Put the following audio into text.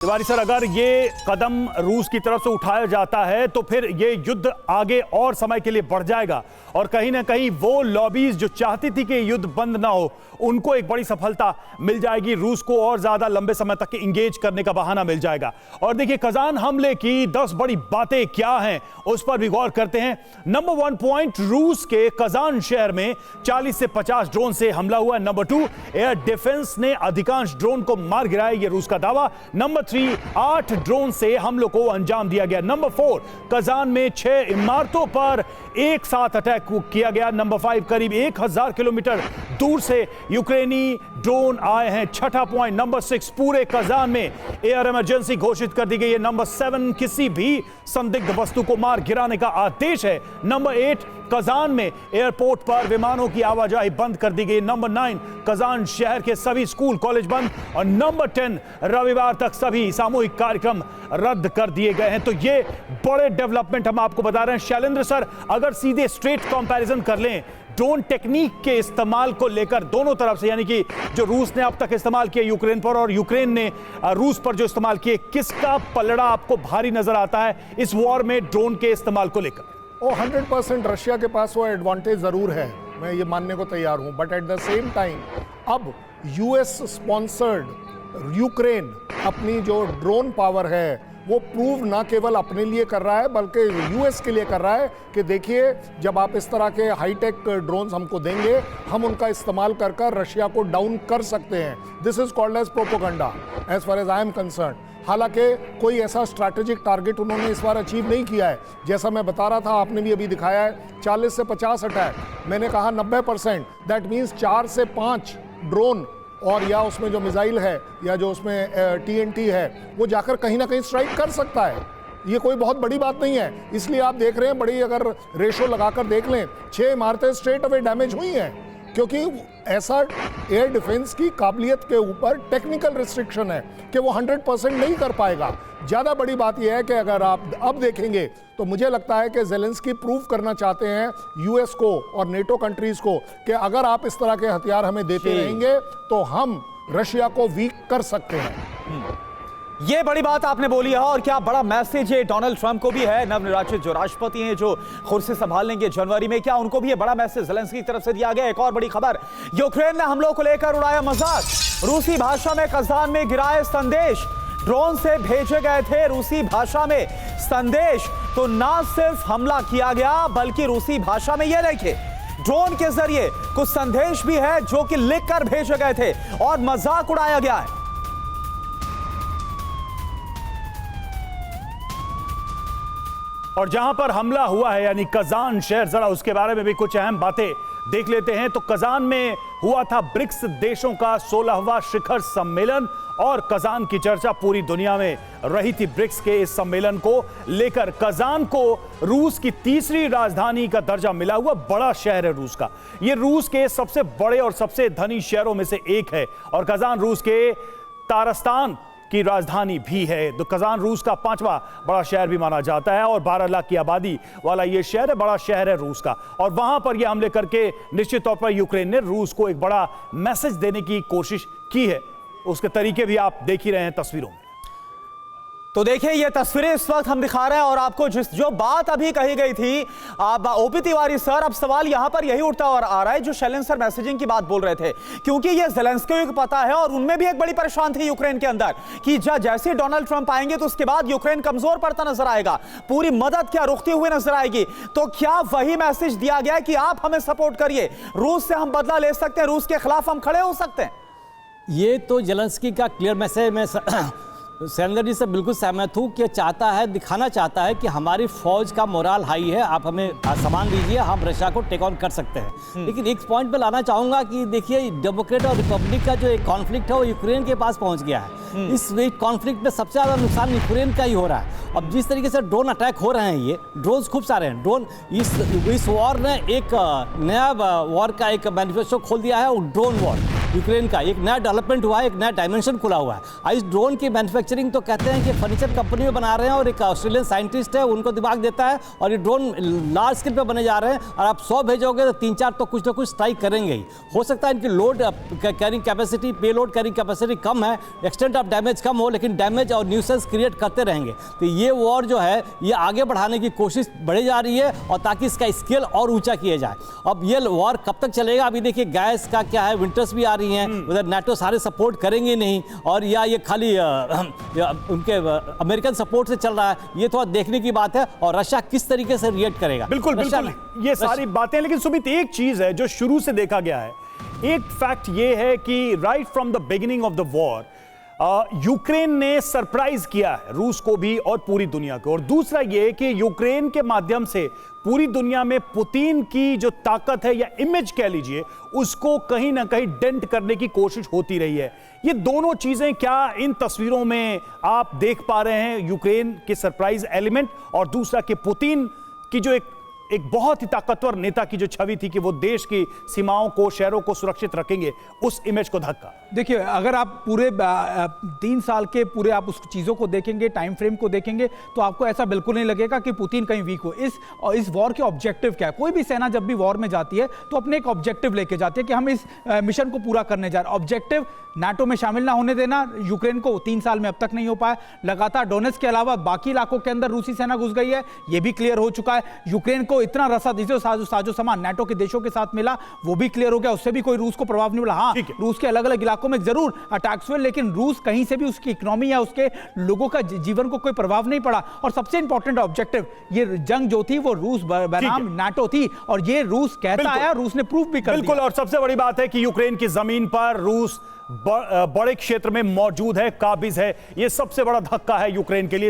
Tiwari sir, अगर ये कदम रूस की तरफ से उठाया जाता है तो फिर ये युद्ध आगे और समय के लिए बढ़ जाएगा और कहीं ना कहीं वो लॉबीज जो चाहती थी कि युद्ध बंद ना हो, उनको एक बड़ी सफलता मिल जाएगी। रूस को और ज्यादा लंबे समय तक इंगेज करने का बहाना मिल जाएगा। और देखिए, कजान हमले की 10 बड़ी बातें क्या हैं उस पर भी गौर करते हैं। नंबर 1 पॉइंट, रूस के कजान शहर में 40 से 50 ड्रोन से हमला हुआ है। नंबर 2, एयर डिफेंस ने अधिकांश ड्रोन को मार गिराया, ये रूस का दावा। नंबर 3, 8 ड्रोन से हमलों को अंजाम दिया गया। नंबर 4, कजान में 6 इमारतों पर एक साथ अटैक किया गया। नंबर 5, करीब 1000 किलोमीटर दूर से यूक्रेनी ड्रोन आए हैं। छठा पॉइंट, नंबर 6, पूरे कजान में एयर इमरजेंसी घोषित कर दी गई है। नंबर 7, किसी भी संदिग्ध वस्तु को मार गिराने का आदेश है। नंबर 8, कजान में एयरपोर्ट पर विमानों की आवाजाही बंद कर दी गई। नंबर 9, कजान शहर के सभी स्कूल कॉलेज बंद। और नंबर 10, रविवार तक सभी सामूहिक कार्यक्रम रद्द कर दिए गए हैं। तो ये बड़े डेवलपमेंट हम आपको बता रहे हैं। शैलेंद्र सर, अगर सीधे स्ट्रेट कंपैरिजन कर लें ड्रोन टेक्निक के इस्तेमाल को लेकर दोनों तरफ से, यानी कि जो रूस ने अब तक इस्तेमाल किया यूक्रेन पर और यूक्रेन ने रूस पर जो इस्तेमाल किए, किसका पलड़ा आपको भारी नजर आता है इस वॉर में ड्रोन के इस्तेमाल को लेकर? 100% रशिया के पास वो एडवांटेज जरूर है, मैं ये मानने को तैयार हूं। But at the same time अब यूएस स्पॉन्सर्ड यूक्रेन अपनी जो ड्रोन पावर है वो प्रूव ना केवल अपने लिए कर रहा है बल्कि यूएस के लिए कर रहा है कि देखिए, जब आप इस तरह के हाईटेक ड्रोन्स हमको देंगे, हम उनका इस्तेमाल कर कर रशिया को डाउन कर सकते हैं। This is called as propaganda as far as I am concern. हालांकि कोई ऐसा स्ट्रैटेजिक टारगेट उन्होंने इस बार अचीव नहीं किया है। जैसा मैं बता रहा था, आपने भी अभी दिखाया है 40 से 50 अटैक। मैंने कहा 90%, दैट मीन्स 4 से 5 ड्रोन और या उसमें जो मिसाइल है या जो उसमें टीएनटी है वो जाकर कहीं ना कहीं स्ट्राइक कर सकता है। ये कोई बहुत बड़ी बात नहीं है। इसलिए आप देख रहे हैं, बड़ी अगर रेशो लगाकर देख लें, 6 इमारतें स्ट्रेट अवे डैमेज हुई हैं क्योंकि ऐसा एयर डिफेंस की काबिलियत के ऊपर टेक्निकल रिस्ट्रिक्शन है कि वो 100% नहीं कर पाएगा। ज़्यादा बड़ी बात यह है कि अगर आप अब देखेंगे तो मुझे लगता है कि ज़ेलेंस्की प्रूव करना चाहते हैं यूएस को और नेटो कंट्रीज़ को कि अगर आप इस तरह के हथियार हमें देते रहेंगे तो हम रशिया को वीक कर सकते हैं। ये बड़ी बात आपने बोली है और क्या बड़ा मैसेज है डोनाल्ड ट्रंप को भी है, नवनिर्वाचित जो राष्ट्रपति हैं जो कुर्सी संभाल लेंगे जनवरी में, क्या उनको भी ये बड़ा मैसेज ज़ेलेंस्की की तरफ से दिया गया? एक और बड़ी खबर, यूक्रेन ने हमलों को लेकर उड़ाया मजाक। रूसी भाषा में कजान में गिराए संदेश, ड्रोन से भेजे गए थे रूसी भाषा में संदेश। तो ना सिर्फ हमला किया गया बल्कि रूसी भाषा में, ये देखिए ड्रोन के जरिए कुछ संदेश भी है जो कि लिखकर भेजे गए थे और मजाक उड़ाया गया है। और जहां पर हमला हुआ है यानी कजान शहर, जरा उसके बारे में भी कुछ अहम बातें देख लेते हैं। तो कजान में हुआ था ब्रिक्स देशों का 16वां शिखर सम्मेलन और कजान की चर्चा पूरी दुनिया में रही थी। ब्रिक्स के इस सम्मेलन को लेकर कजान को रूस की तीसरी राजधानी का दर्जा मिला हुआ बड़ा शहर है रूस का। यह रूस के सबसे बड़े और सबसे धनी शहरों में से एक है और कजान रूस के तारस्तान की राजधानी भी है। तो कजान रूस का 5वां बड़ा शहर भी माना जाता है और 12 लाख की आबादी वाला ये शहर है, बड़ा शहर है रूस का। और वहां पर ये हमले करके निश्चित तौर पर यूक्रेन ने रूस को एक बड़ा मैसेज देने की कोशिश की है। उसके तरीके भी आप देख ही रहे हैं तस्वीरों में। तो देखिए ये तस्वीरें इस वक्त हम दिखा रहे हैं और आपको जो बात अभी कही गई थी ओपी तिवारी सर, अब सवाल यहां पर यही उठता और आ रहा है जो शैलेंद्र सर मैसेजिंग की बात बोल रहे थे, क्योंकि ये ज़ेलेंस्की को पता है और उनमें भी एक बड़ी परेशान थी यूक्रेन के अंदर कि जैसे डोनाल्ड ट्रंप आएंगे तो उसके बाद यूक्रेन कमजोर पड़ता नजर आएगा, पूरी मदद क्या रुकती हुई नजर आएगी। तो क्या वही मैसेज दिया गया कि आप हमें सपोर्ट करिए, रूस से हम बदला ले सकते हैं, रूस के खिलाफ हम खड़े हो सकते हैं? ये तो ज़ेलेंस्की का क्लियर मैसेज। मैं शैलेंद्र जी से बिल्कुल सहमत हूँ कि चाहता है, दिखाना चाहता है कि हमारी फौज का मोराल हाई है, आप हमें सामान दीजिए, हम रशिया को टेक ऑन कर सकते हैं। लेकिन एक पॉइंट पे लाना चाहूँगा कि देखिए डेमोक्रेट और रिपब्लिक का जो एक कॉन्फ्लिक्ट है वो यूक्रेन के पास पहुँच गया है। इस कॉन्फ्लिक्ट में सबसे ज़्यादा नुकसान यूक्रेन का ही हो रहा है। अब जिस तरीके से ड्रोन अटैक हो रहे हैं, ये ड्रोन्स खूब सारे हैं। ड्रोन इस वॉर ने एक नया वॉर का एक मैनिफेस्टो खोल दिया है, ड्रोन वॉर। यूक्रेन का एक नया डेवलपमेंट हुआ है, एक नया डायमेंशन खुला हुआ है। इस ड्रोन की मैन्युफैक्चरिंग तो कहते हैं कि फर्नीचर कंपनी में बना रहे हैं और एक ऑस्ट्रेलियन साइंटिस्ट है उनको दिमाग देता है, और ये ड्रोन लार्ज स्केल पे बने जा रहे हैं। और आप 100 भेजोगे तो 3-4 तो कुछ ना कुछ स्ट्राइक करेंगे ही। हो सकता है इनकी लोड कैरिंग कैपेसिटी, पे लोड कैरिंग कैपेसिटी कम है, एक्सटेंट ऑफ डैमेज कम हो, लेकिन डैमेज और न्यूसेंस क्रिएट करते रहेंगे। तो ये वॉर जो है ये आगे बढ़ाने की कोशिश बढ़ी जा रही है, और ताकि इसका स्केल और ऊंचा किया जाए। अब ये वॉर कब तक चलेगा? अभी देखिए गैस का क्या है, विंटर्स भी आ रही हैं, उधर नाटो सारे सपोर्ट करेंगे नहीं, और या ये खाली उनके अमेरिकन सपोर्ट से चल रहा है, ये थोड़ा देखने की बात है। और रशिया किस तरीके से रिएक्ट करेगा? बिल्कुल बिल्कुल, ये सारी बातें। लेकिन सुमित, एक चीज है जो शुरू से देखा गया है, एक फैक्ट ये है कि right from the beginning of the war Ukraine ने सरप्राइज किया है रूस को भी और पूरी दुनिया को। और दूसरा ये कि यूक्रेन के माध्यम से पूरी दुनिया में पुतिन की जो ताकत है या इमेज कह लीजिए, उसको कहीं ना कहीं डेंट करने की कोशिश होती रही है। ये दोनों चीजें क्या इन तस्वीरों में आप देख पा रहे हैं? यूक्रेन के सरप्राइज एलिमेंट, और दूसरा कि पुतिन की जो एक बहुत ही ताकतवर नेता की जो छवि थी कि वो देश की सीमाओं को, शहरों को सुरक्षित रखेंगे, उस इमेज को धक्का। देखिए, अगर आप पूरे 3 साल के पूरे आप उस चीज़ों को देखेंगे, टाइम फ्रेम को देखेंगे, तो आपको ऐसा बिल्कुल नहीं लगेगा कि पुतिन कहीं वीक हो। इस वॉर के ऑब्जेक्टिव क्या है? कोई भी सेना जब भी वॉर में जाती है तो अपने एक ऑब्जेक्टिव लेके जाती है कि हम इस मिशन को पूरा करने जा रहे हैं। ऑब्जेक्टिव नाटो में शामिल ना होने देना, यूक्रेन को 3 साल में अब तक नहीं हो पाया। लगातार डोनेट्स्क के अलावा बाकी इलाकों के अंदर रूसी सेना घुस गई है, ये भी क्लियर हो चुका है। यूक्रेन को इतना रसद, जो साजो सामान नाटो के देशों के साथ मिला, वो भी क्लियर हो गया, उससे भी कोई रूस को प्रभाव नहीं मिला। हाँ, रूस के अलग अलग इलाकों में जरूर अटैक्स हुए, लेकिन रूस कहीं से भी उसकी इकोनॉमी या उसके लोगों का जीवन को कोई प्रभाव नहीं पड़ा। और सबसे इंपॉर्टेंट ऑब्जेक्टिव, ये जंग जो थी वो रूस बनाम नाटो थी, और ये रूस कहता आया, रूस ने प्रूफ भी कर दिया। बिल्कुल, और सबसे बड़ी बात है कि यूक्रेन की जमीन पर रूस बड़े क्षेत्र में मौजूद है, काबिज है। ये सबसे बड़ा धक्का है यूक्रेन के लिए।